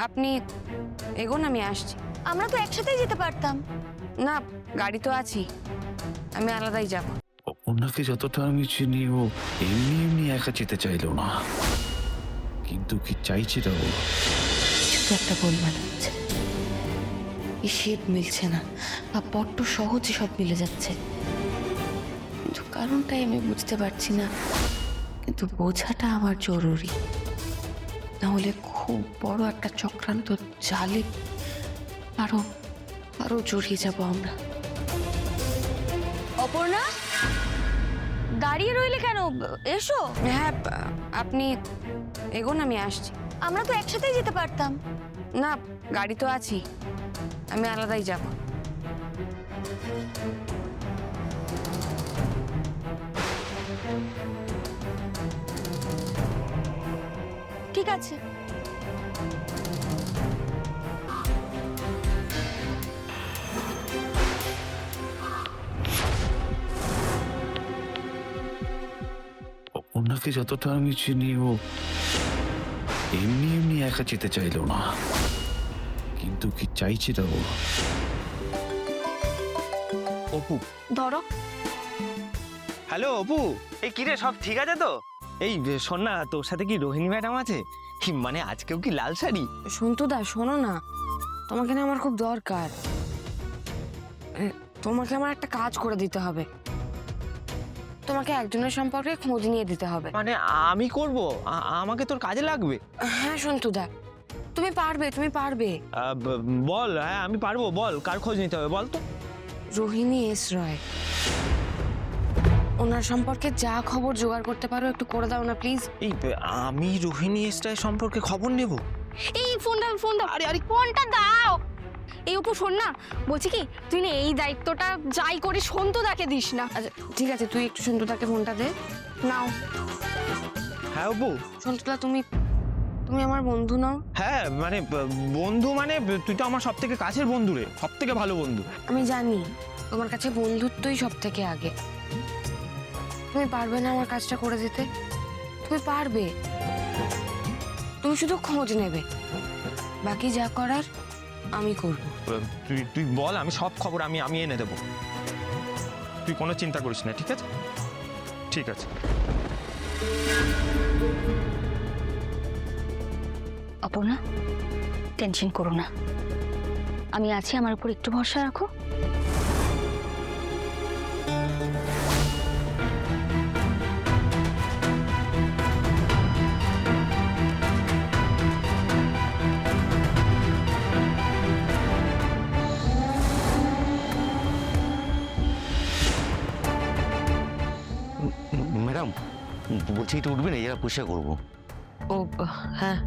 আপনি এগোন, আমি আসছি। আমরা তো একসাথেই যেতে পারতাম। না, গাড়ি তো আছি, আমি আলাদাই যাব। ওনাকে যতটা আমি চিনি, ও এমনি এমনি একা যেতে চাইলো না। কিন্তু কি চাইছেটা ও? কিছু একটা গোলমাল হচ্ছে। এই শেপ মিলছে না, বা বড্ড সহজে সব মিলে যাচ্ছে, কিন্তু কারণটাই আমি বুঝতে পারছি না। কিন্তু বোঝাটা আমার জরুরি, নাহলে খুব বড় একটা চক্রান্ত জালে আরো আরো জড়িয়ে যাব আমরা। অপর্ণা, দাঁড়িয়ে রইলে কেন? এসো। হ্যাঁ, আপনি এগোন, আমি আসছি। আমরা তো একসাথেই যেতে পারতাম। না, গাড়ি তো আছি, আমি আলাদাই যাব। ঠিক আছে। ওনাকে যতটা আমি চিনি, ও এমনি এমনি একা যেতে চাইলো না। কিন্তু কি চাইছেটা ও? অপু, ধরো। হ্যালো অপু, এই কিরে সব ঠিক আছে তো? এই শোন না, তোর সাথে কি রোহিণী ম্যাডাম আছে? মানে আজকেও কি লাল শাড়ি? সন্তুদা, শোনো না, তোমাকে না আমার খুব দরকার। তোমাকে আমার একটা কাজ করে দিতে হবে। তোমাকে একজনের সম্পর্কে খোঁজ নিয়ে দিতে হবে। মানে আমি করব? আমাকে তোর কাজে লাগবে? হ্যাঁ সন্তুদা, তুমি পারবে, তুমি পারবে। বল। হ্যাঁ আমি পারবো, বল কার খোঁজ নিতে হবে বল তো। রোহিণী এস রয়, ওনার সম্পর্কে যা খবর জোগাড় করতে পারো একটু করে দাও না প্লিজ। এই আমি রোহিণী এসটাই সম্পর্কে খবর নেব? এই ফোন দাও, ফোন দাও। আরে আরে ফোনটা দাও। এই অপু শোন না, বলছি কি তুই না এই দায়িত্বটা যাই করিস সন্তুদাকে দিস না। আচ্ছা ঠিক আছে, তুই একটু সন্তুদাকে ফোনটা দে। নাও। হ্যাঁ অপু। সন্তুদা, তুমি তুমি আমার বন্ধু নাও। হ্যাঁ মানে বন্ধু মানে তুই তো আমার সব থেকে কাছের বন্ধু রে, সব থেকে ভালো বন্ধু। আমি জানি তোমার কাছে বন্ধুত্বই সব থেকে আগে। তুমি পারবে না আমার কাজটা করে দিতে? তুমি পারবে, তুমি শুধু খোঁজ নেবে, বাকি যা করার আমি করব। তুই তুই বল, আমি সব খবর আমি আমি এনে দেবো, তুই কোনো চিন্তা করিস না, ঠিক আছে? ঠিক আছে। অপর্ণা, টেনশন করো না, আমি আছি, আমার উপর একটু ভরসা রাখো। ম্যাডাম বলছি, এটা উঠবেন, এরা পরিষ্কার করবো। ও হ্যাঁ,